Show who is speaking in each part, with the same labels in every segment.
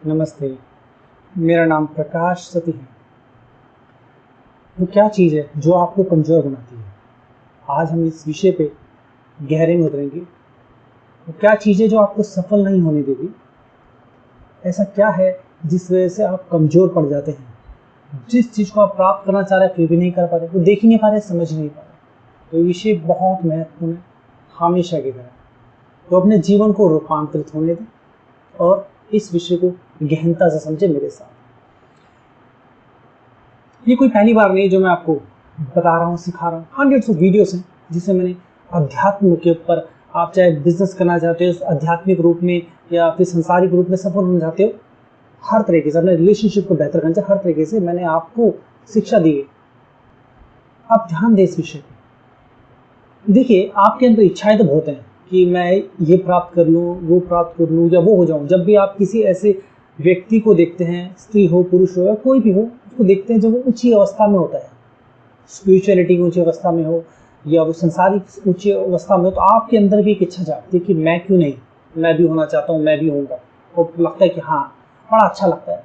Speaker 1: नमस्ते, मेरा नाम प्रकाश सती है। वो क्या चीज़ है जो आपको कमज़ोर बनाती है? आज हम इस विषय पे गहरे में उतरेंगे। वो क्या चीज़ है जो आपको सफल नहीं होने देती? ऐसा क्या है जिस वजह से आप कमज़ोर पड़ जाते हैं? जिस चीज़ को आप प्राप्त करना चाह रहे हैं फिर भी नहीं कर पा रहे, वो देख ही नहीं पा रहे, समझ ही नहीं पा रहे। तो ये विषय बहुत महत्वपूर्ण है, हमेशा की तरह। तो अपने जीवन को रूपांतरित होने दें और इस विषय को गहनता से समझे मेरे साथ। ये कोई पहली बार नहीं जो मैं आपको बता रहा हूँ, सिखा रहा हूँ। हंड्रेड्स ऑफ वीडियोस हैं जिसे मैंने अध्यात्म के ऊपर, आप चाहे बिजनेस करना चाहते हो आध्यात्मिक रूप में या फिर सांसारिक रूप में सफल होना चाहते हो, हर तरीके से अपने रिलेशनशिप को बेहतर करना चाहिए, हर तरीके से मैंने आपको शिक्षा दी है। आप ध्यान दें इस विषय पे। देखिए, आपके अंदर इच्छाएं तो बहुत हैं कि मैं ये प्राप्त कर लूँ, वो प्राप्त कर लूँ या वो हो जाऊँ। जब भी आप किसी ऐसे व्यक्ति को देखते हैं, स्त्री हो पुरुष हो या कोई भी हो, उसको देखते हैं जब वो ऊंची अवस्था में होता है, स्पिरिचुअलिटी की ऊंची अवस्था में हो या वो संसारिक ऊंची अवस्था में हो, तो आपके अंदर भी एक इच्छा जागती है कि मैं क्यों नहीं, मैं भी होना चाहता हूँ, मैं भी होऊंगा। और लगता है कि हाँ, बड़ा अच्छा लगता है,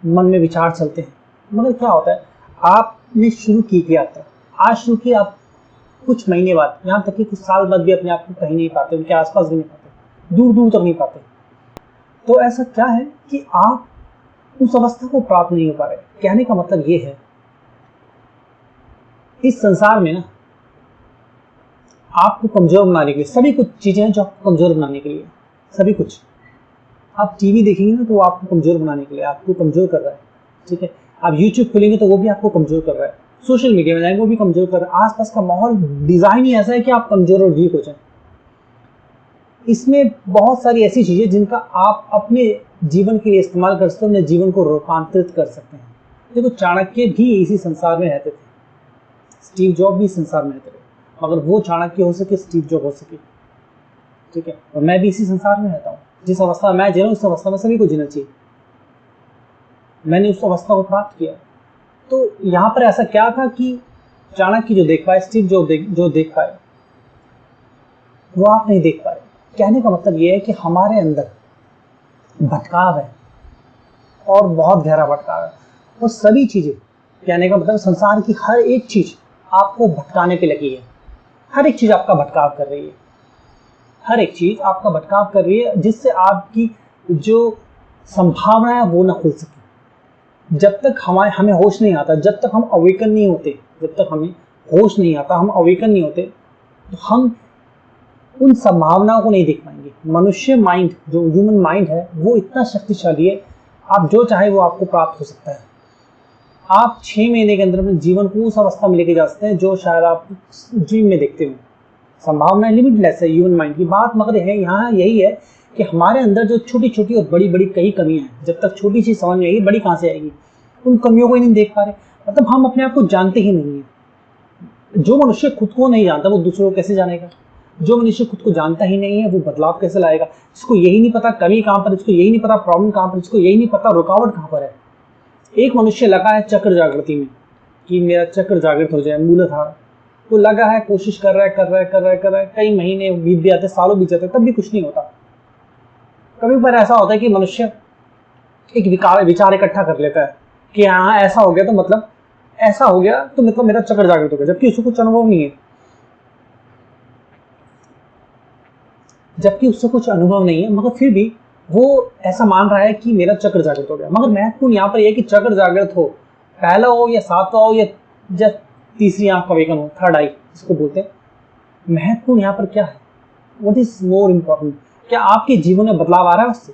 Speaker 1: मन में विचार चलते हैं। मगर क्या होता है, आपने शुरू किया था, आज शुरू किया, आप कुछ महीने बाद, यहाँ तक कि कुछ साल बाद भी अपने आप को कहीं नहीं पाते, उनके आसपास भी नहीं पाते, दूर दूर तक नहीं पाते। तो ऐसा क्या है कि आप उस अवस्था को प्राप्त नहीं हो पा रहे। कहने का मतलब ये है, इस संसार में ना आपको कमजोर बनाने के लिए सभी कुछ चीजें हैं जो आपको कमजोर बनाने के लिए, सभी कुछ। आप टीवी देखेंगे ना तो वो आपको कमजोर बनाने के लिए, आपको कमजोर कर रहा है, ठीक है। आप यूट्यूब खोलेंगे तो वो भी आपको कमजोर कर रहा है, सोशल मीडिया में जाएंगे वो भी कमजोर कर रहा है। आसपास का माहौल डिजाइन ही ऐसा है कि आप कमजोर और वीक हो जाए। इसमें बहुत सारी ऐसी चीजें जिनका आप अपने जीवन के लिए इस्तेमाल कर सकते हो, अपने जीवन को रूपांतरित कर सकते हैं। देखो, चाणक्य भी इसी संसार में रहते थे, स्टीव जॉब भी संसार में रहते थे, मगर वो चाणक्य हो सके, स्टीव जॉब हो सके, ठीक है। और मैं भी इसी संसार में रहता हूँ। जिस अवस्था में मैं जी रहा हूँ उस अवस्था में सभी को जीना चाहिए। मैंने उस अवस्था को प्राप्त किया। तो यहाँ पर ऐसा क्या था कि चाणक्य जो देख पाए, स्टीव जो देख पाए, वो आप नहीं देख पाए। कहने का मतलब ये है कि हमारे अंदर भटकाव है और बहुत गहरा भटकाव है। वो सभी चीजें, कहने का मतलब संसार की हर एक चीज आपको भटकाने पे लगी है। हर एक चीज आपका भटकाव कर रही है, हर एक चीज आपका भटकाव कर रही है, जिससे आपकी जो संभावना है वो ना खुल सके। जब तक हमें होश नहीं आता, जब तक हम अवेकन नहीं होते, जब तक हमें होश नहीं आता, हम अवेकन नहीं होते, तो हम उन संभावनाओं को नहीं देख पाएंगे। मनुष्य माइंड, जो ह्यूमन माइंड है, वो इतना शक्तिशाली है, आप जो चाहे वो आपको प्राप्त हो सकता है। आप 6 महीने के अंदर अपने जीवन को उस अवस्था में लेके जा सकते हैं जो शायद आप ड्रीम में देखते हो। संभावना लिमिटलेस है ह्यूमन माइंड की। बात मगर है यहाँ यही है कि हमारे अंदर जो छोटी छोटी और बड़ी बड़ी कई कमियां हैं, जब तक छोटी चीज समझ में आएगी, बड़ी कहाँ से आएगी? उन कमियों को ही नहीं देख पा रहे, मतलब हम अपने आप को जानते ही नहीं है। जो मनुष्य खुद को नहीं जानता वो दूसरों को कैसे जानेगा? जो मनुष्य खुद को जानता ही नहीं है वो बदलाव कैसे लाएगा? जिसको यही नहीं पता कमी कहाँ पर, जिसको यही नहीं पता प्रॉब्लम कहाँ पर, जिसको यही नहीं पता रुकावट कहाँ पर है। एक मनुष्य लगा है चक्र जागृति में कि मेरा चक्र जागृत हो जाए, मूलाधार, वो लगा है, कोशिश कर रहा है, कई महीने बीत भी जाते, सालों बीत जाते, तब भी कुछ नहीं होता। कभी पर ऐसा होता है कि मनुष्य एक विचार इकट्ठा कर लेता है कि हाँ ऐसा हो गया तो मतलब ऐसा हो गया तो मतलब मेरा चक्र जागृत हो गया, जबकि उसको कुछ अनुभव नहीं है। मगर फिर भी वो ऐसा मान रहा है कि मेरा चक्र जागृत हो गया। मगर महत्वपूर्ण यहाँ पर यह कि चक्र जागृत हो, पहला हो या सातवां हो या तीसरी आंख का वेकन हो, थर्ड आई जिसको बोलते हैं, महत्वपूर्ण यहाँ पर क्या है? What is more important? क्या आपके जीवन में बदलाव आ रहा है उससे?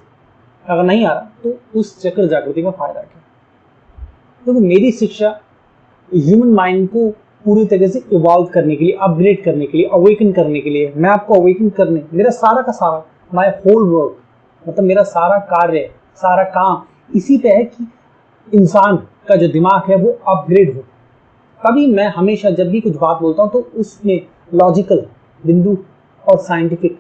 Speaker 1: अगर नहीं आ रहा तो उस चक्र जागृति का फायदा क्या? क्योंकि मेरी शिक्षा ह्यूमन माइंड को पूरी तरह से इवॉल्व करने के लिए, अपग्रेड करने के लिए, अवेकन करने के लिए, मैं आपको अवेकन करने, मेरा सारा का सारा, माय होल वर्क, मतलब मेरा सारा कार्य, सारा काम इसी पे है कि इंसान का जो दिमाग है वो अपग्रेड हो। तभी मैं हमेशा जब भी कुछ बात बोलता हूँ तो उसमें लॉजिकल बिंदु और साइंटिफिक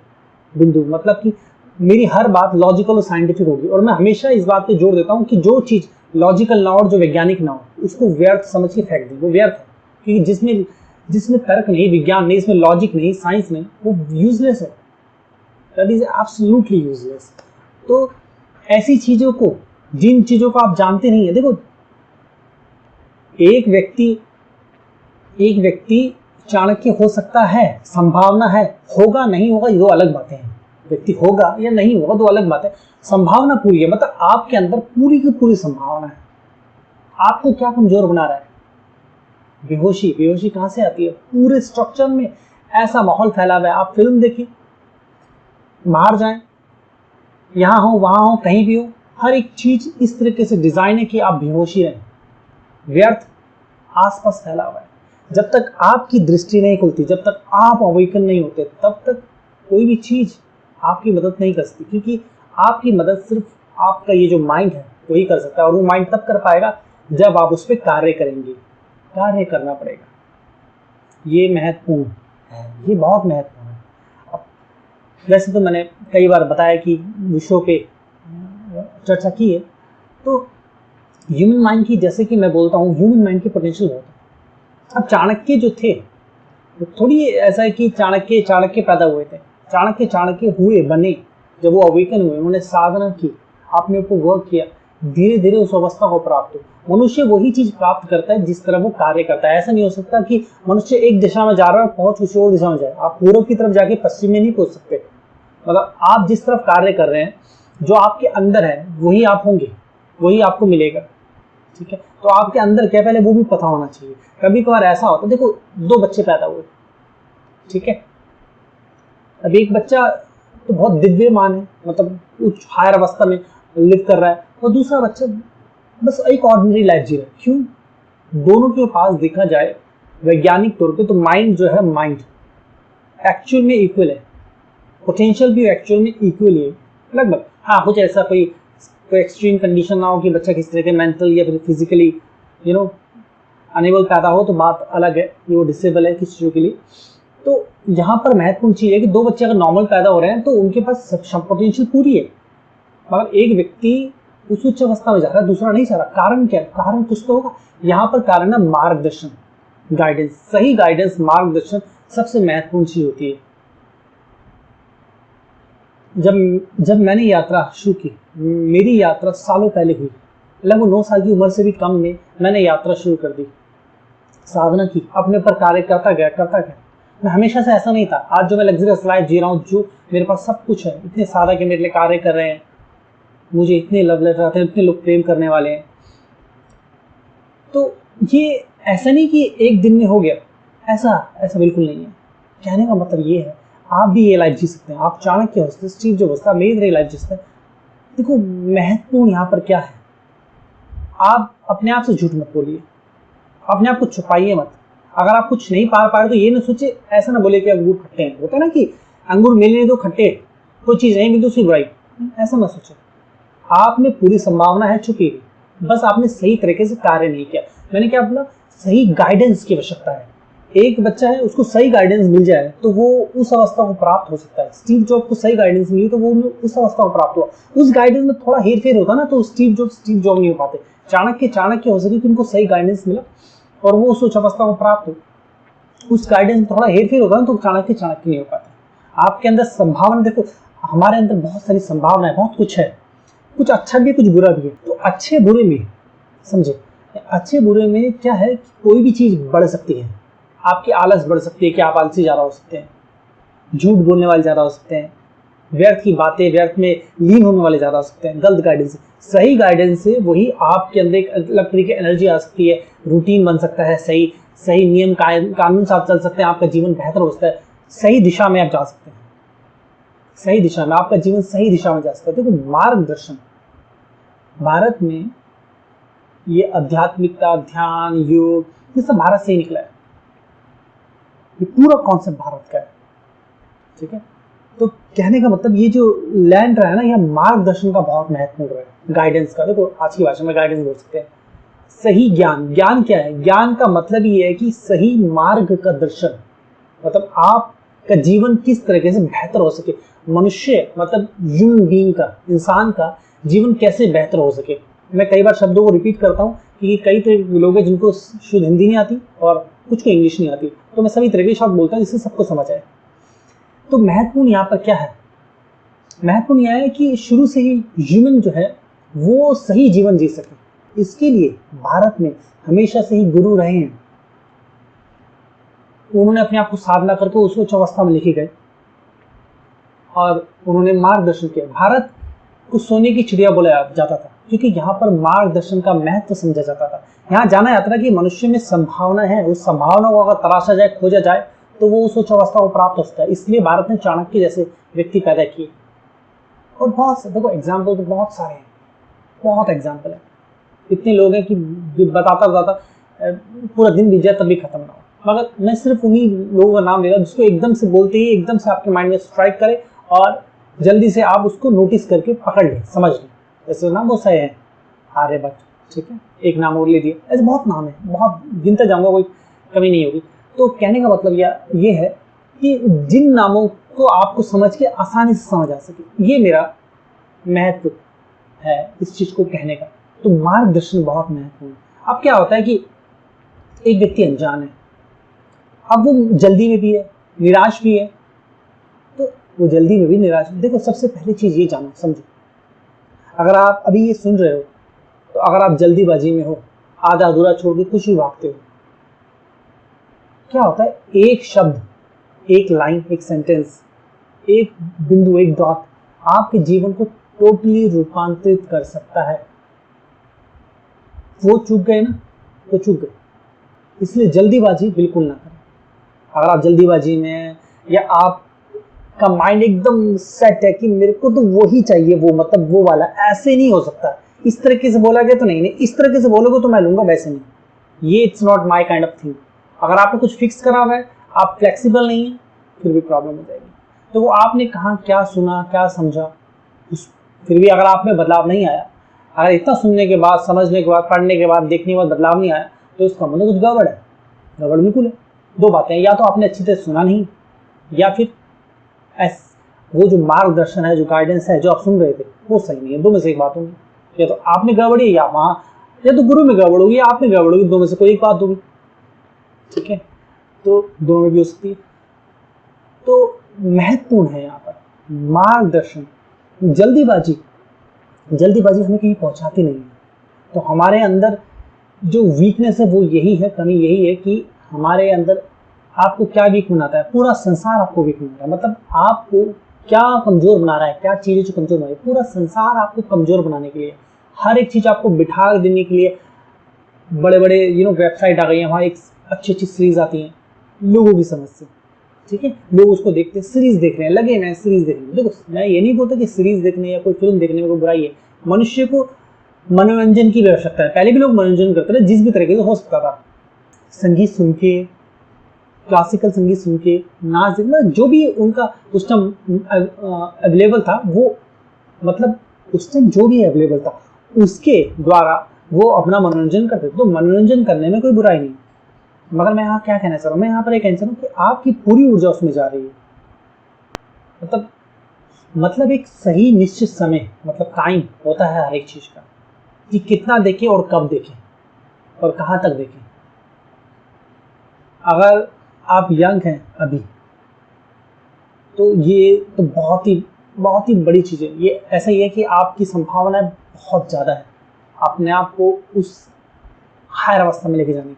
Speaker 1: बिंदु, मतलब कि मेरी हर बात लॉजिकल और साइंटिफिक होगी। और मैं हमेशा इस बात पे जोर देता हूँ कि जो चीज लॉजिकल ना हो और जो वैज्ञानिक ना हो, उसको व्यर्थ समझ के फेंक दी, वो व्यर्थ है। क्योंकि जिसमें तर्क नहीं, विज्ञान नहीं, इसमें लॉजिक नहीं, साइंस नहीं, वो यूजलेस है, दैट इज एब्सोल्युटली यूजलेस। तो ऐसी चीजों को जिन चीजों को आप जानते नहीं है। देखो, एक व्यक्ति चाणक्य हो सकता है, संभावना है, होगा नहीं होगा ये दो अलग बातें हैं। व्यक्ति होगा या नहीं होगा दो अलग बातें, संभावना पूरी है, मतलब आपके अंदर पूरी की पूरी संभावना है। आपको क्या कमजोर बना रहा है? बेहोशी। बेहोशी कहां से आती है? पूरे स्ट्रक्चर में ऐसा माहौल फैला हुआ है। आप फिल्म देखिए, बाहर जाएं, यहां हो वहां हो कहीं भी हो, हर एक चीज इस तरीके से डिजाइन है कि आप बेहोशी रहें। व्यर्थ आसपास फैला हुआ है। जब तक आपकी दृष्टि नहीं खुलती, जब तक आप अवेकन नहीं होते, तब तक कोई भी चीज आपकी मदद नहीं कर सकती, क्योंकि आपकी मदद सिर्फ आपका ये जो माइंड है वही कर सकता है। और वो माइंड तब कर पाएगा जब आप उस पर कार्य करेंगे। कार्य करना पड़ेगा। ये महत्वपूर्ण है, ये बहुत महत्वपूर्ण है। अब वैसे तो मैंने कई बार बताया कि विषयों पे चर्चा की है, तो ह्यूमन माइंड की, जैसे कि मैं बोलता हूँ, ह्यूमन माइंड की पोटेंशियल बहुत है। अब चाणक्य जो थे, वो थोड़ी ऐसा है कि चाणक्य पैदा हुए थे। चाणक्य हुए, बने जब वो अवेकन हुए, उन्होंने साधना की, अपने ऊपर वर्क किया, धीरे धीरे उस अवस्था को प्राप्त हो। मनुष्य वही चीज प्राप्त करता है जिस तरह वो कार्य करता है। ऐसा नहीं हो सकता कि मनुष्य एक दिशा में जा रहा है और पहुंच किसी और दिशा में जाए। आप पूर्व की तरफ जाके पश्चिम में नहीं पहुंच सकते। मतलब आप जिस तरफ कार्य कर रहे हैं, जो आपके अंदर है वही आप होंगे, वही आपको मिलेगा। ठीक है, तो आपके अंदर क्या, पहले वो भी पता होना चाहिए। कभी कभार ऐसा होता है, देखो, दो बच्चे पैदा हुए, ठीक है, अब एक बच्चा तो बहुत दिव्यमान है, मतलब उच्च हायर अवस्था में लिव कर रहा है, और दूसरा बच्चा बस एक ऑर्डिनरी लाइफ जी रहा है। क्यों? दोनों के पास देखा जाए वैज्ञानिक तौर पे तो माइंड जो है, माइंड एक्चुअल में इक्वल है, पोटेंशियल भी एक्चुअल में इक्वल है लगभग। हाँ, कुछ ऐसा कोई एक्सट्रीम कंडीशन ना हो कि बच्चा किसी तरह के मेंटल या फिर फिजिकली अनेबल पैदा हो, तो बात अलग है, ये वो डिसेबल है किसी चीज़ों के लिए। तो यहाँ पर महत्वपूर्ण चीज़ है कि दो बच्चे अगर नॉर्मल पैदा हो रहे हैं तो उनके पास पोटेंशियल पूरी है, मगर एक व्यक्ति उस उच्च अवस्था में जा रहा है, दूसरा नहीं जा रहा। कारण क्या है? कारण कुछ तो होगा। यहाँ पर कारण है मार्गदर्शन, गाइडेंस। सही गाइडेंस, मार्गदर्शन सबसे महत्वपूर्ण चीज होती है। जब मैंने यात्रा शुरू की, मेरी यात्रा सालों पहले हुई, लगभग 9 साल की उम्र से भी कम में मैंने यात्रा शुरू कर दी, साधना की, अपने पर कार्य करता गया। मैं हमेशा से ऐसा नहीं था। आज जो मैं लग्जरियस लाइफ जी रहा हूँ, जो मेरे पास सब कुछ है, इतने सादा के मेरे लिए कार्य कर रहे हैं, मुझे इतने लव लेटर आते हैं, इतने लोग प्रेम करने वाले हैं, तो ये ऐसा नहीं कि एक दिन में हो गया, ऐसा बिल्कुल नहीं है। कहने का मतलब ये है, आप भी ये लाइफ जी सकते हैं। आप चाणक्य हो सकते हैं, स्टीव जॉब्स था, मेरी तरह लाइफ जी सकते हैं। देखो, महत्वपूर्ण यहाँ पर क्या है, आप अपने आप से झूठ मत बोलिए, अपने आप को छुपाइए मत। अगर आप कुछ नहीं पा पाए तो ये ना सोचे, ऐसा ना बोले कि अंगूर खट्टे हैं। होता है ना कि अंगूर मिले तो खट्टे, कोई चीज नहीं मिली तो उसकी बुराई, ऐसा ना सोचे। आप में पूरी संभावना है छुपी हुई, बस आपने सही तरीके से कार्य नहीं किया। मैंने क्या बोला? सही गाइडेंस की आवश्यकता है। एक बच्चा है, उसको सही गाइडेंस मिल जाए तो वो उस अवस्था को प्राप्त हो सकता है। स्टीव जॉब को सही गाइडेंस मिली तो वो उस अवस्था को प्राप्त हुआ। उस गाइडेंस में थोड़ा हेर फेर होता ना तो स्टीव जॉब नहीं हो पाते। चाणक्य हो सके कि उनको सही गाइडेंस मिला और वो उस अवस्था को प्राप्त हो। उस गाइडेंस में थोड़ा हेर फेर होता ना तो चाणक्य नहीं हो पाते। आपके अंदर संभावना, देखो हमारे अंदर बहुत सारी संभावना है, बहुत कुछ है, कुछ अच्छा भी है, कुछ बुरा भी है। तो अच्छे बुरे में समझे, अच्छे बुरे में क्या है कि कोई भी चीज बढ़ सकती है। आपकी आलस बढ़ सकती है कि आप आलसी ज्यादा हो सकते हैं, झूठ बोलने वाले ज्यादा हो सकते हैं, व्यर्थ की बातें, व्यर्थ में लीन होने वाले ज्यादा हो सकते हैं। गलत गाइडेंस से, सही गाइडेंस से वही आपके अंदर एक अलग तरीके की एनर्जी आ सकती है, रूटीन बन सकता है, सही नियम कानून से आप चल सकते हैं, आपका जीवन बेहतर हो सकता है, सही दिशा में आप जा सकते हैं, सही दिशा में आपका जीवन सही दिशा में जा सकता है। देखो, मार्गदर्शन, भारत में ये आध्यात्मिकता, ध्यान, योग, ये सब भारत से ही निकला है। ये पूरा कॉन्सेप्ट भारत का है, ठीक है। तो कहने का मतलब ये जो लैंड रहा है ना, यह मार्गदर्शन का बहुत महत्वपूर्ण रहा है, गाइडेंस का। देखो, आज की भाषा में गाइडेंस बोल सकते हैं। सही ज्ञान क्या है? ज्ञान का मतलब ये है कि सही मार्ग का दर्शन, मतलब आपका जीवन किस तरीके से बेहतर हो सके। मनुष्य मतलब ह्यूमन बीइंग का, इंसान का जीवन कैसे बेहतर हो सके। मैं कई बार शब्दों को रिपीट करता हूँ कि कई तरह लोग हैं जिनको शुद्ध हिंदी नहीं आती और कुछ को इंग्लिश नहीं आती, तो मैं सभी तरह के शब्द बोलता हूँ जिससे सबको समझ आए। तो महत्वपूर्ण यहाँ पर क्या है? महत्वपूर्ण यह है कि शुरू से ही ह्यूमन जो है वो सही जीवन जी सके। इसके लिए भारत में हमेशा से ही गुरु रहे हैं। उन्होंने अपने आप को साधना करके उस उच्च अवस्था में लेके गए और उन्होंने मार्गदर्शन किया। भारत को सोने की चिड़िया बोला जाता था क्योंकि यहाँ पर मार्गदर्शन का महत्व समझा जाता था। यहाँ जाना जाता था कि मनुष्य में संभावना है, उस संभावना को अगर तलाशा जाए, खोजा जाए तो वो उस उच्च अवस्था को प्राप्त हो सकता है। इसलिए भारत ने चाणक्य जैसे व्यक्ति पैदा किए। और बहुत से देखो एग्जाम्पल तो बहुत सारे हैं, बहुत एग्जाम्पल है। इतने लोग हैं कि बताता पूरा दिन बीत जाए तभी खत्म ना हो। मगर मैं सिर्फ उन्हीं लोगों का नाम ले रहा हूँ जिसको एकदम से बोलते ही एकदम से आपके माइंड में स्ट्राइक करे और जल्दी से आप उसको नोटिस करके पकड़ लें, समझ लें। ऐसे नाम बहुत सारे हैं, आर्यभट्ट, ठीक है, एक नाम और ले दिए, ऐसे बहुत नाम है, बहुत गिनता जाऊंगा, कोई कमी नहीं होगी। तो कहने का मतलब ये है कि जिन नामों को आपको समझ के आसानी से समझ आ सके, ये मेरा महत्व है इस चीज को कहने का। तो मार्गदर्शन बहुत महत्वपूर्ण है। अब क्या होता है कि एक व्यक्ति अनजान है, अब वो जल्दी में भी है, निराश भी है। तो वो जल्दी में भी निराश, देखो सबसे पहली चीज ये जानो, समझो, अगर आप अभी ये सुन रहे हो तो अगर आप जल्दीबाजी में हो, आधा अधूरा छोड़ के कुछ भी भागते हो, क्या होता है, एक शब्द, एक लाइन, एक सेंटेंस, एक बिंदु, एक डॉट आपके जीवन को टोटली रूपांतरित कर सकता है। वो चूक गए ना तो चूक गए। इसलिए जल्दीबाजी बिल्कुल ना करें। अगर आप जल्दीबाजी में या आपका माइंड एकदम सेट है कि मेरे को तो वो ही चाहिए, वो मतलब वो वाला, ऐसे नहीं हो सकता, इस तरीके से बोला गया तो नहीं, इस तरीके से बोलोगे तो मैं लूंगा, वैसे नहीं, ये it's not my kind of thing. अगर आपने कुछ फिक्स करा हुआ है, आप फ्लेक्सिबल नहीं है, फिर भी प्रॉब्लम हो जाएगी। तो वो आपने कहा, क्या सुना, क्या समझा, फिर भी अगर आप में बदलाव नहीं आया, अगर इतना सुनने के बाद, समझने के बाद, पढ़ने के बाद, देखने के बाद बदलाव नहीं आया, तो इसका मतलब कुछ गड़बड़ है। गड़बड़ बिल्कुल है। दो बातें, या तो आपने अच्छी तरह सुना नहीं, या फिर वो जो मार्गदर्शन है, जो गाइडेंस है, जो आप सुन रहे थे, वो सही नहीं है। दो में से एक बात होगी, या तो आपने गड़बड़ी, या वहाँ, या तो गुरु में गड़बड़ होगी, या आपने गड़बड़ होगी, दो में से कोई एक बात होगी, ठीक है। तो दोनों में भी हो सकती है। तो महत्वपूर्ण है यहाँ पर मार्गदर्शन। जल्दीबाजी हमें कहीं पहुंचाती नहीं है। तो हमारे अंदर जो वीकनेस है वो यही है, कमी यही है कि हमारे अंदर आपको क्या वीक बनाता है, पूरा संसार आपको वीक बनाता है। मतलब आपको क्या कमजोर बना रहा है, क्या चीजें जो कमजोर बना रही है, पूरा संसार आपको कमजोर बनाने के लिए, हर एक चीज आपको बिठा देने के लिए बड़े बड़े वेबसाइट आ गई है, वहाँ एक अच्छी अच्छी सीरीज आती हैं लोगों की समझ से, ठीक है। लोग उसको देखते हैं, सीरीज देख रहे हैं, लगे मैं सीरीज देखने। देखो मैं ये नहीं बोलता कि सीरीज देखने या कोई फिल्म देखने में कोई बुराई है। मनुष्य को मनोरंजन की भी आवश्यकता है। पहले भी लोग मनोरंजन करते थे, जिस भी तरीके से हो सकता था, संगीत सुन के, क्लासिकल संगीत सुन के, नाच देखना, जो भी उनका उस टाइम अवेलेबल था, वो मतलब उस टाइम जो भी अवेलेबल था उसके द्वारा वो अपना मनोरंजन करते थे। तो मनोरंजन करने में कोई बुराई नहीं। मगर मैं यहाँ क्या कहना चाह रहा हूँ, मैं यहाँ पर एक कहना चाह रहा हूँ कि आपकी पूरी ऊर्जा उसमें जा रही है। मतलब एक सही निश्चित समय, मतलब टाइम होता है हर एक चीज का, कि कितना देखें और कब देखें और कहाँ तक देखें। अगर आप यंग हैं अभी, तो ये तो बहुत ही बड़ी चीज़ है। ये ऐसा ही है कि आपकी संभावना बहुत ज़्यादा है अपने आप को उस हायर अवस्था में लेके जाने की।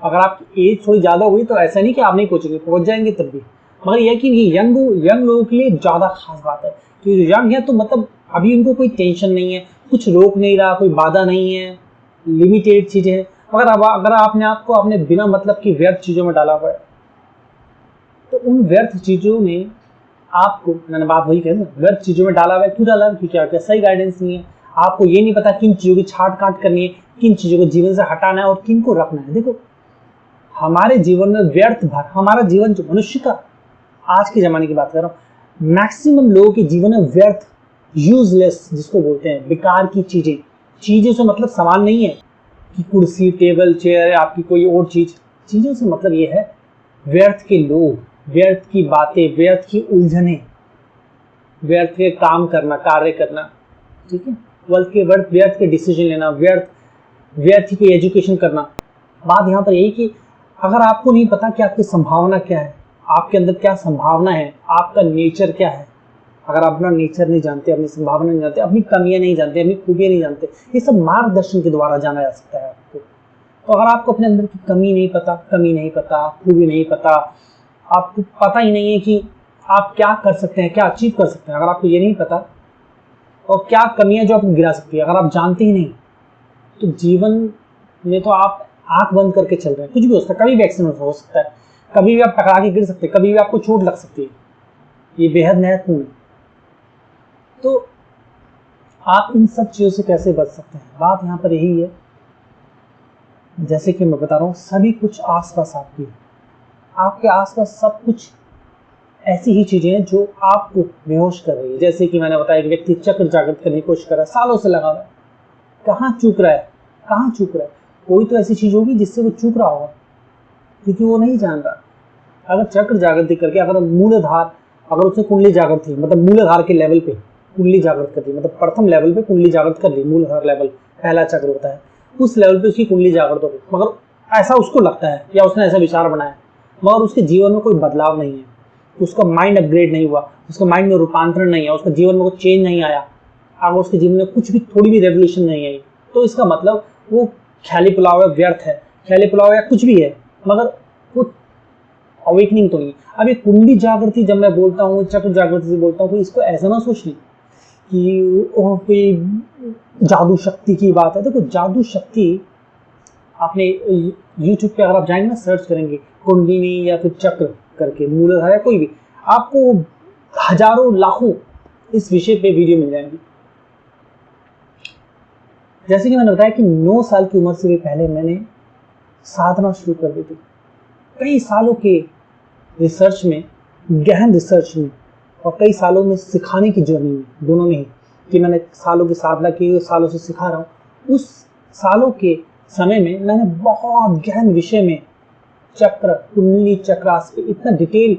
Speaker 1: अगर आपकी एज थोड़ी ज़्यादा हुई तो ऐसा नहीं कि आप नहीं पहुँचेंगे, पहुँच जाएंगे तब भी। मगर यह कि ये यंग लोगों के लिए ज़्यादा खास बात है कि जो यंग है तो मतलब अभी उनको कोई टेंशन नहीं है, कुछ रोक नहीं रहा, कोई बाधा नहीं है, लिमिटेड चीज़ें हैं। मगर अगर आपने आपको अपने बिना मतलब की व्यर्थ चीज़ों में डाला हुआ है, तो उन व्यर्थ चीज़ों में आपको, मैंने बात वही कही ना, व्यर्थ चीज़ों में डाला हुआ है। क्यों डाला है? क्योंकि आपका सही गाइडेंस नहीं है। आपको ये नहीं पता किन चीज़ों की छांट काट करनी है, किन चीज़ों को जीवन से हटाना है और किन को रखना है। देखो हमारे जीवन में व्यर्थ भर, हमारा जीवन जो मनुष्य का आज के ज़माने की बात कर रहा हूँ, मैक्सिमम लोगों के जीवन में व्यर्थ, यूजलेस जिसको बोलते हैं, बेकार की चीज़ें। चीज़ों से मतलब सवाल नहीं है कि कुर्सी, टेबल, चेयर, आपकी कोई और चीज़। चीज़ों से मतलब ये है व्यर्थ के लोग, व्यर्थ की बातें, व्यर्थ की उलझने, व्यर्थ के काम करना, कार्य करना, ठीक है, व्यर्थ के डिसीजन लेना, व्यर्थ की एजुकेशन करना। बात यहाँ पर यही कि अगर आपको नहीं पता कि आपकी संभावना क्या है, आपके अंदर क्या संभावना है, आपका नेचर क्या है, अगर आप अपना नेचर नहीं जानते, अपनी संभावना नहीं जानते, अपनी कमियां नहीं जानते, अपनी खूबियां नहीं जानते, ये सब मार्गदर्शन के द्वारा जाना जा सकता है आपको। तो अगर आपको अपने अंदर की कमी नहीं पता, खूबी नहीं पता, आपको पता ही नहीं है कि आप क्या कर सकते हैं, क्या अचीव कर सकते हैं, अगर आपको ये नहीं पता और क्या कमियां जो आपको गिरा सकती है, अगर आप जानते ही नहीं, तो जीवन में तो आप आंख बंद करके चल रहे हैं। कुछ भी हो सकता है, कभी भी एक्सीडेंट हो सकता है, कभी भी आप टकरा के गिर सकते हैं, कभी भी आपको चोट लग सकती है। ये बेहद महत्वपूर्ण है। तो आप इन सब चीज़ों से कैसे बच सकते हैं, बात यहाँ पर यही है। जैसे कि मैं बता रहा हूँ, सभी कुछ आसपास आपकी है, आपके आसपास सब कुछ ऐसी ही चीजें हैं जो आपको बेहोश कर रही है। जैसे कि मैंने बताया, एक व्यक्ति चक्र जागृत करने की कोशिश कर रहा है, सालों से लगा हुआ है, कहाँ चूक रहा है, कहाँ चूक रहा है। कोई तो ऐसी चीज होगी जिससे वो चूक रहा होगा, क्योंकि वो नहीं जान रहा। अगर चक्र जागृति करके, अगर मूलाधार, अगर उसने कुंडली जागृत थी, मतलब मूलाधार के लेवल पे कुंडली जागृत कर ली, मतलब प्रथम लेवल पे कुंडली जागृत कर ली, मूलाधार लेवल पहला चक्र होता है, उस लेवल पे उसकी कुंडली जागृत हो गई, मगर ऐसा उसको लगता है या उसने ऐसा विचार बनाया, मगर उसके जीवन में कोई बदलाव नहीं है, उसका माइंड अपग्रेड नहीं हुआ, उसका माइंड में रूपांतरण नहीं आया, उसका जीवन में कोई चेंज नहीं आया, अगर उसके जीवन में कुछ भी थोड़ी भी रेवोल्यूशन नहीं आई, तो इसका मतलब वो ख्याली पुलाव है, व्यर्थ है, ख्याली पुलाव या कुछ भी है, मगर वो अवेकनिंग तो नहीं। अब ये कुंडली जागृति जब मैं बोलता हूँ, चक्र जागृति से बोलता हूँ, तो इसको ऐसा ना सोच लें कि कोई जादू शक्ति की बात है। देखो, जादू शक्ति आपने यूट्यूब पे अगर आप जाएंगे ना, सर्च करेंगे कुंडलिनी या फिर चक्र करके, मूलाधार या कोई भी, आपको हजारों लाखों इस विषय पे वीडियो मिल जाएंगी। जैसे कि मैंने बताया कि 9 साल की उम्र से भी पहले मैंने साधना शुरू कर दी थी। कई सालों के रिसर्च में, गहन रिसर्च में, और कई सालों में सिखाने की जर्नी में, दोनों में ही, कि मैंने सालों की साधना की, सालों से सिखा रहा हूँ। उस सालों के समय में मैंने बहुत गहन विषय में चक्र, कुंडली चक्रास पे इतना डिटेल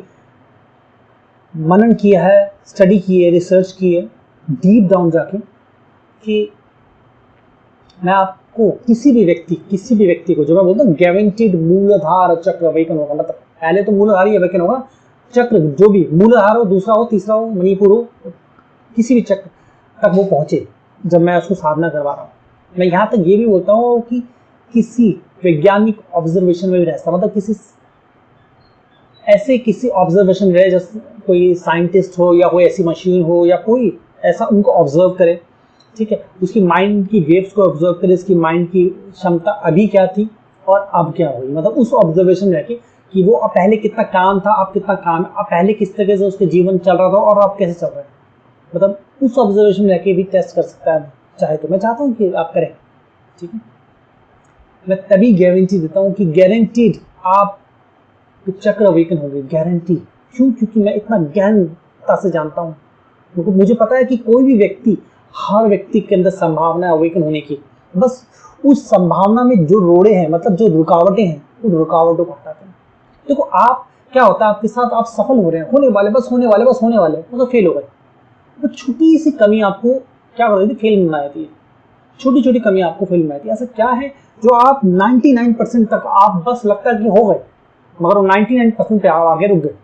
Speaker 1: मनन किया है, स्टडी की है, रिसर्च की है, डीप डाउन जाके, कि मैं आपको किसी भी व्यक्ति को, जो मैं बोलता हूँ गारंटीड मूलाधार चक्र अवेकन होगा, मतलब पहले तो मूलाधार ही अवेकन होगा, चक्र जो भी मूलाधार हो, दूसरा हो, तीसरा हो, मणिपुर हो, किसी भी चक्र तक वो पहुंचे जब मैं उसको साधना करवा रहा हूँ। मैं यहाँ तक ये भी बोलता हूँ कि किसी वैज्ञानिक ऑब्जर्वेशन में भी रहता, मतलब किसी ऑब्जर्वेशन रहे, जैसे कोई साइंटिस्ट हो या कोई ऐसी मशीन हो या कोई ऐसा, उनको ऑब्जर्व करे, ठीक है, उसकी माइंड की वेव्स को ऑब्जर्व करे, इसकी माइंड की क्षमता अभी क्या थी और अब क्या हुई, मतलब उस ऑब्जर्वेशन में रखे कि वो अब पहले कितना काम था, अब कितना काम है, अब पहले किस तरह से उसके जीवन चल रहा था और अब कैसे चल रहा है, मतलब उस ऑब्जर्वेशन में रखे भी टेस्ट कर सकता है चाहे तो। मैं चाहता हूँ कि आप करें, ठीक है। मैं तभी गारंटी देता हूँ कि गारंटीड आप चक्र अवेकन होंगे, गारंटी। क्यों? क्योंकि मैं इतना गहनता से जानता हूँ, क्योंकि मुझे पता है कि कोई भी व्यक्ति, हर व्यक्ति के अंदर संभावना है अवेकन होने की, बस उस संभावना में जो रोड़े हैं, मतलब जो रुकावटें हैं, उन रुकावटों को हटाते हैं। देखो, आप क्या होता है आपके साथ, आप सफल हो रहे हैं, होने वाले, वो तो फेल हो गए, तो छोटी सी कमी आपको क्या कर रही थी, फेल में बनाती है, छोटी छोटी कमी आपको फेल में बनाती है। ऐसा क्या है जो आप 99% तक आप बस लगता है कि हो गए, मगर वो 99% पे आप आगे रुक गए,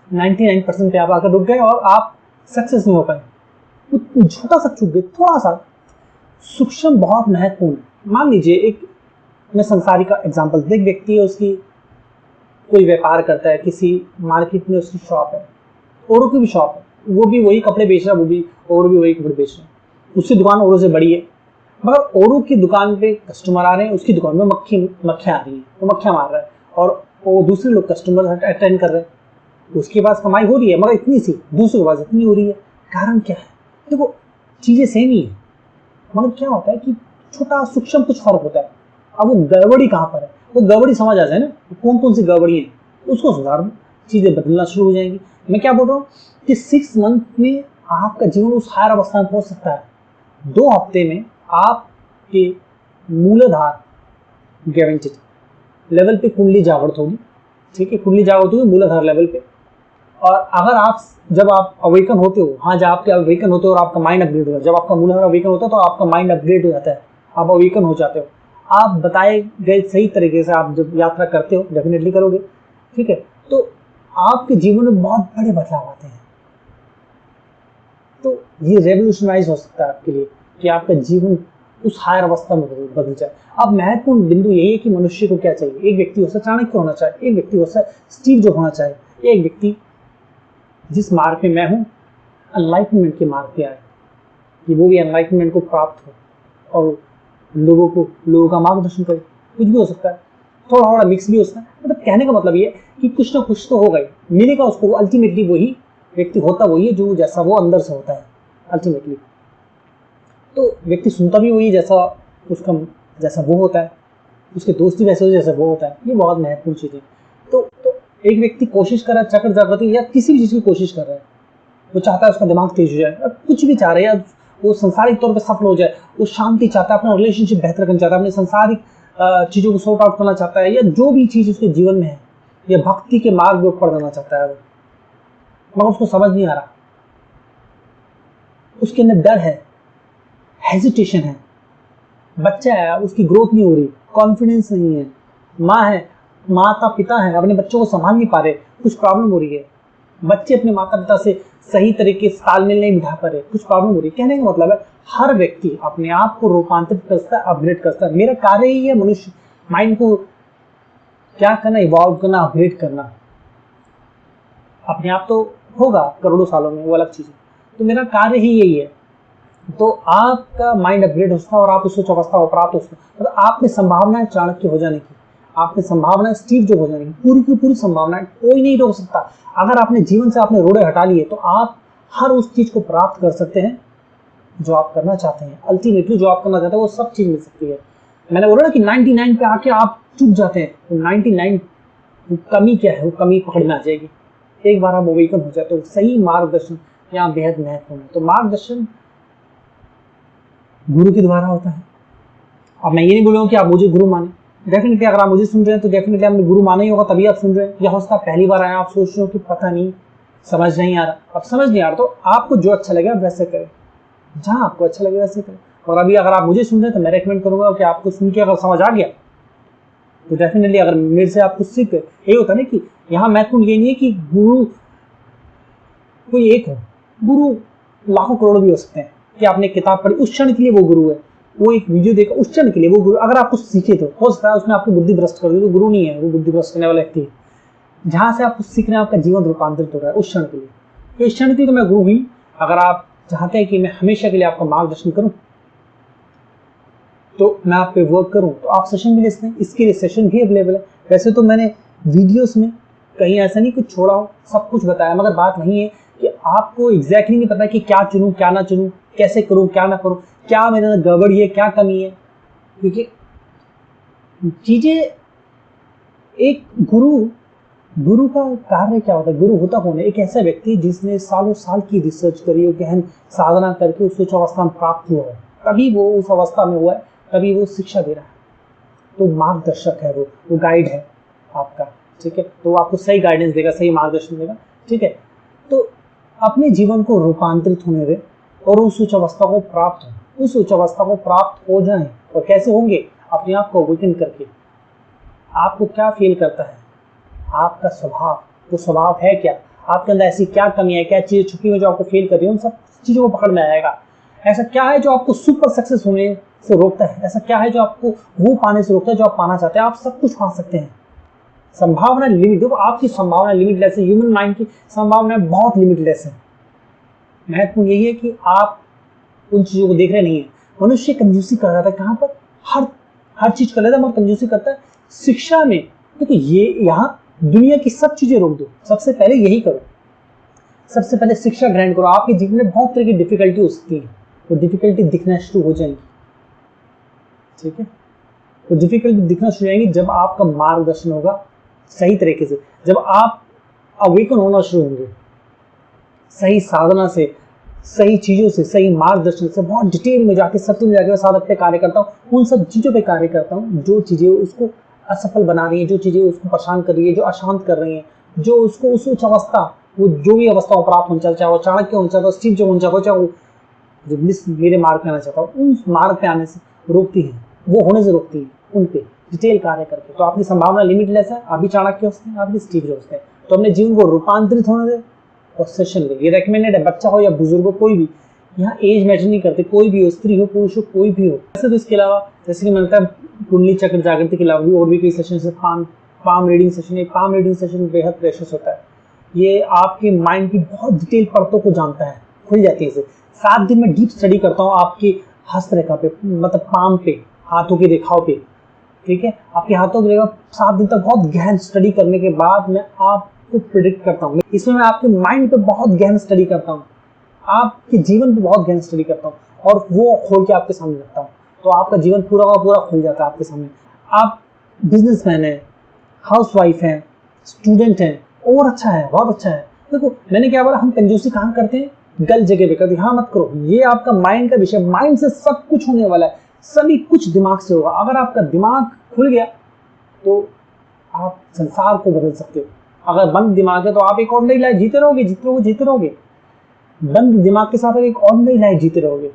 Speaker 1: 99% पे आप आगे रुक गए और आप सक्सेस नहीं हो पाए, छोटा सा चूक गए, थोड़ा सा सूक्ष्म, बहुत महत्वपूर्ण। मान लीजिए मैं संसारी का एग्जांपल, एक व्यक्ति है, उसकी कोई व्यापार करता है, किसी मार्केट में उसकी शॉप है, औरों की भी शॉप है, वो भी वही कपड़े बेच रहा है, और भी वही कपड़े बेच रहे हैं, उसकी दुकान औरों से बड़ी है, मगर औरों की दुकान पे कस्टमर आ रहे हैं, उसकी दुकान में मक्खियां आ रही हैं, वो मक्खियां मार रहा है, और वो दूसरे लोग कस्टमर अटेंड कर रहे हैं, उसके पास कमाई हो रही है, मगर इतनी सी, दूसरे के पास इतनी हो रही है। कारण क्या है? देखो, चीजें सेम ही है, मगर क्या होता है कि छोटा सूक्ष्म कुछ फर्क होता है। अब वो गड़बड़ी कहाँ पर है, वो गड़बड़ी समझ आ जाए ना, कौन कौन सी गड़बड़ी है, उसको सुधार, चीजें बदलना शुरू हो जाएंगी। मैं क्या बोल रहा हूँ कि 6 मंथ में आपका जीवन उस हायर अवस्था में पहुंच सकता है। 2 हफ्ते में आपके मूलाधार गारंटीड लेवल पे कुंडली जागृत होगी, ठीक है, कुंडली जागृत होगी मूलाधार लेवल पे। और अगर जब आप अवेकन होते हो, हाँ, जब आप अवेकन होते हो और आपका माइंड अपग्रेड होता है, जब आपका मूलाधार अवेकन होता है तो आपका माइंड अपग्रेड हो जाता है, आप अवेकन हो जाते हो, आप बताए गए सही तरीके से आप जब यात्रा करते हो, डेफिनेटली करोगे, ठीक है, तो आपके जीवन में बहुत बड़े बदलाव आते हैं। तो ये रेवोल्यूशनाइज हो सकता है आपके लिए कि आपका जीवन उस हायर अवस्था में बदल जाए। अब महत्वपूर्ण बिंदु यही है कि मनुष्य को क्या चाहिए। एक व्यक्ति हो सकता चाणक्य होना चाहिए, एक व्यक्ति हो सकता स्टीव जॉब होना चाहिए, एक व्यक्ति जिस मार्ग पे मैं हूँ एनलाइटनमेंट के मार्ग पे आए, कि वो भी एनलाइटनमेंट को प्राप्त हो और लोगों का मार्गदर्शन करे। कुछ भी हो सकता है, थोड़ा थोड़ा मिक्स भी हो सकता है। मतलब कहने का मतलब ये है कि कुछ ना कुछ तो होगा ही, मिलेगा उसको। अल्टीमेटली वही व्यक्ति होता वही है जो जैसा वो अंदर से होता है अल्टीमेटली। तो व्यक्ति सुनता भी वही जैसा उसका जैसा वो होता है, उसके दोस्त भी वैसे जैसा वो होता है। ये बहुत महत्वपूर्ण चीज़ है। तो एक व्यक्ति कोशिश कर रहा है चक्र जागृति या किसी भी चीज़ की कोशिश कर रहा है, वो चाहता है उसका दिमाग तेज हो जाए, कुछ भी चाह रहे हैं, वो संसारिक तौर पर सफल हो जाए, वो शांति चाहता है, अपना रिलेशनशिप बेहतर करना चाहता है, अपने संसारिक चीज़ों को सॉर्ट आउट करना चाहता है, या जो भी चीज़ उसके जीवन में है, या भक्ति के मार्ग में पड़ जाना चाहता है वो, मगर उसको समझ नहीं आ रहा। उसके अंदर डर है, हेजिटेशन है, बच्चा है उसकी ग्रोथ नहीं हो रही, कॉन्फिडेंस नहीं है, माँ है, माता पिता है अपने बच्चों को संभाल नहीं पा रहे, कुछ प्रॉब्लम हो रही है, बच्चे अपने माता पिता से सही तरीके से तालमेल नहीं बिठा पा रहे, कुछ प्रॉब्लम हो रही है। कहने का मतलब है हर व्यक्ति अपने आप को रूपांतरित करता है, अपग्रेड करता है। मेरा कार्य ही है मनुष्य माइंड को क्या करना, इवॉल्व करना, अपग्रेड करना। अपने आप तो होगा करोड़ों सालों में, वो अलग चीज है। तो मेरा कार्य ही यही है। तो आपका माइंड अपग्रेड होता है और आप उस उच्च अवस्था को प्राप्त होते हैं। मतलब आप में संभावना है चाणक्य हो जाने की, आप में संभावना है स्टीव जॉब हो जाने की, पूरी की पूरी संभावना है, कोई नहीं रोक सकता। अगर आपने जीवन से आपने रोड़े हटा लिए तो आप हर उस चीज को प्राप्त कर सकते हैं जो आप करना चाहते हैं। अल्टीमेटली जो आप करना चाहते हैं वो सब चीज मिल सकती है। मैंने बोला ना कि 99 पे आके आप चुप जाते हैं, तो 99 कमी क्या है, वो कमी पकड़ में आ जाएगी। एक बार आप अवेकन हो जाते हो, सही मार्गदर्शन यहाँ बेहद महत्वपूर्ण है। तो मार्गदर्शन गुरु के द्वारा होता है। अब मैं ये नहीं बोलूँगा कि आप मुझे गुरु माने, डेफिनेटली अगर आप मुझे सुन रहे हैं तो डेफिनेटली आपने गुरु माना ही होगा, तभी आप सुन रहे हैं। या हो सकता है पहली बार आए, आप सोच रहे हो कि पता नहीं, समझ नहीं आ रहा। अब समझ नहीं आ रहा तो आपको जो अच्छा लगे आप वैसे करें, जहाँ आपको अच्छा लगे वैसे करें। और अभी अगर आप मुझे सुन रहे हैं तो मैं रेकमेंड करूंगा कि आपको सुन के अगर समझ आ गया तो डेफिनेटली अगर मेरे से आप कुछ सीख, यही होता है ना कि यहाँ महत्वपूर्ण ये नहीं है कि गुरु कोई एक हो, गुरु लाखों करोड़ों भी हो सकते हैं। कि आपने किताब पढ़ी उस क्षण के लिए वो गुरु है, वो एक वीडियो देखा उस क्षण के लिए वो गुरु। अगर आप कुछ सीखे तो हो सकता है उसने आपकी बुद्धि भ्रष्ट कर दी, तो गुरु नहीं है, वो बुद्धि भ्रष्ट करने वाला व्यक्ति है। जहाँ से आप कुछ सीख रहे हैं आपका जीवन रूपांतरित हो रहा है उस क्षण के लिए, तो इस क्षण के लिए तो मैं गुरु हुई। अगर आप चाहते हैं कि मैं हमेशा के लिए आपका मार्गदर्शन करूं तो मैं आप पे वर्क करूं, तो आप सेशन भी ले सकते हैं। इसके लिए सेशन भी अवेलेबल है। वैसे तो मैंने वीडियोस में कहीं ऐसा नहीं कुछ छोड़ा हो, सब कुछ बताया, मगर बात वही है कि आपको एग्जैक्टली नहीं पता कि क्या चुनूं क्या ना चुनूं, कैसे करूं क्या ना करूं, क्या मेरे अंदर गड़बड़ी है क्या कमी है। क्योंकि चीजें एक गुरु का कार्य क्या होता है, गुरु होता कौन है? एक ऐसा व्यक्ति जिसने सालों साल की रिसर्च करी हो, गहन साधना करके उस उच्च अवस्था में प्राप्त हुआ है, तभी वो उस अवस्था में हुआ है, तभी वो शिक्षा दे रहा है। तो मार्गदर्शक है, वो गाइड है आपका, ठीक है। तो वो आपको सही गाइडेंस देगा, सही मार्गदर्शन देगा, ठीक है। तो अपने जीवन को रूपांतरित होने दे और उस उच्च अवस्था को प्राप्त हो, उस उच्च अवस्था को प्राप्त हो जाए। और कैसे होंगे? अपने आप को अवेकन करके। आपको क्या फील करता है, आपका स्वभाव, वो स्वभाव है क्या, आपके अंदर ऐसी क्या कमी है, क्या चीजें छुपी हुई जो आपको फील कर रही है, उन सब चीजों को पकड़ में आएगा। ऐसा क्या है जो आपको सुपर सक्सेस होने से रोकता है, ऐसा क्या है जो आपको वो पाने से रोकता है जो आप पाना चाहते हैं। आप सब कुछ पा सकते हैं। संभावना लिमिट, देखो आपकी संभावना लिमिटलेस है, ह्यूमन माइंड की संभावना बहुत लिमिटलेस है। महत्वपूर्ण यही है कि आप उन चीजों को देख रहे नहीं है। मनुष्य कंजूसी कर रहा था, कहाँ पर, हर चीज कर लेता है मगर कंजूसी करता है शिक्षा में। देखो ये यहाँ दुनिया की सब चीजें रोक दो, सबसे पहले यही करो, सबसे पहले शिक्षा ग्रहण करो। आपके जीवन में बहुत तरह की डिफिकल्टी हो सकती है, वो डिफिकल्टी दिखना शुरू हो जाएंगी, ठीक है। वो डिफिकल्टी दिखना शुरू हो जाएंगी जब आपका मार्गदर्शन होगा सही तरीके से, जब आप अवेकन होना शुरू होंगे सही साधना से, सही चीजों से, सही मार्गदर्शन से। बहुत डिटेल में जाके सब में जाके साधक पे कार्य करता हूँ, उन सब चीजों पे कार्य करता हूँ जो चीजें उसको असफल बना रही है, जो चीजें उसको परेशान कर रही है, जो अशांत कर रही है, जो उसको उस उच्च अवस्था, वो जो भी अवस्था को प्राप्त होना चाहता, चाहे वो चाणक्य होना चाहता, स्टीव जॉब होना चाहता, चाहे वो मेरे मार्ग पे आना चाहता हूँ, उन मार्ग पे आने से रोकती है, वो होने से रोकती है, उन पे डिटेल कार्य करके। तो आपकी संभावना लिमिटलेस है, आप भी चाणक्य हो सकते हैं, आप भी स्टीव जॉब हो सकते हैं। तो अपने जीवन को रूपांतरित होने दे और सेशन ले। ये रेकमेंडेड है, बच्चा हो या बुजुर्ग हो, कोई भी, यहाँ एज मैटर नहीं करते, कोई भी हो, स्त्री हो पुरुष हो, कोई भी हो। वैसे तो इसके अलावा जैसे कि मैंने बताया कुंडली चक्र जागृति के अलावा भी और भी कई सेशन है, पाम रीडिंग सेशन है। पाम रीडिंग सेशन बेहद प्रेशियस होता है, ये आपके माइंड की बहुत डिटेल परतों को जानता है, खुल जाती है इसे। 7 दिन में डीप स्टडी करता हूँ आपकी हस्तरेखा पे, मतलब पाम पे, हाथों की रेखाओं पे, ठीक है, आपके हाथों की रेखा 7 दिन तक बहुत गहन स्टडी करने के बाद मैं आपको प्रिडिक्ट करता हूँ। इसमें मैं आपके माइंड पे बहुत गहन स्टडी करता हूँ, आपके जीवन पे बहुत गहन स्टडी करता हूँ और वो खोल के आपके सामने रखता हूँ, तो आपका जीवन पूरा का पूरा खुल जाता है आपके सामने। आप बिजनेसमैन हैं, हाउसवाइफ हैं, स्टूडेंट हैं, और अच्छा है, बहुत अच्छा है। देखो मैंने क्या बोला, हम कंजूसी कहाँ करते हैं, गलत जगह पे करते हैं। हाँ मत करो, ये आपका माइंड का विषय, माइंड से सब कुछ होने वाला है, सभी कुछ दिमाग से होगा। अगर आपका दिमाग खुल गया तो आप संसार को बदल सकते हो। अगर बंद दिमाग है तो आप एक ऑर्डिनरी लाइफ जीते रहोगे, जीते रहोगे। बंद दिमाग के साथ एक ऑर्डिनरी लाइफ जीते रहोगे,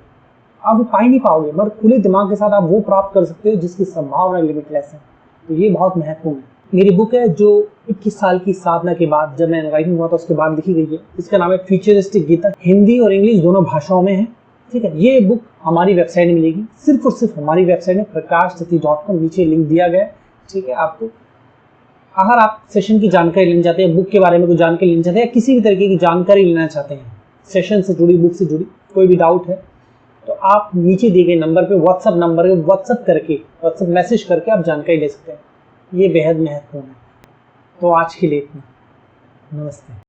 Speaker 1: आप वो पा ही नहीं पाओगे। मगर खुले दिमाग के साथ आप वो प्राप्त कर सकते हो जिसकी संभावना लिमिटलेस है। तो ये बहुत महत्वपूर्ण है। मेरी बुक है जो 21 साल की साधना के बाद, जब मैं एनलाइटन हुआ था उसके बाद लिखी गई है। इसका नाम है फ्यूचरिस्टिक गीता, हिंदी और इंग्लिश दोनों भाषाओं में है, ठीक है। ये बुक हमारी वेबसाइट में मिलेगी, सिर्फ और सिर्फ हमारी वेबसाइट में prakashsathi.com, नीचे लिंक दिया गया है, ठीक है। आपको अगर आप सेशन की जानकारी लेना चाहते हैं, बुक के बारे में कोई जानकारी लेना चाहते हैं या किसी भी तरीके की जानकारी लेना चाहते हैं, सेशन से जुड़ी, बुक से जुड़ी, कोई भी डाउट है, तो आप नीचे दिए गए नंबर पे व्हाट्सएप नंबर पे व्हाट्सएप मैसेज करके आप जानकारी ले सकते हैं। ये बेहद महत्वपूर्ण है। तो आज के लिए इतना, नमस्ते।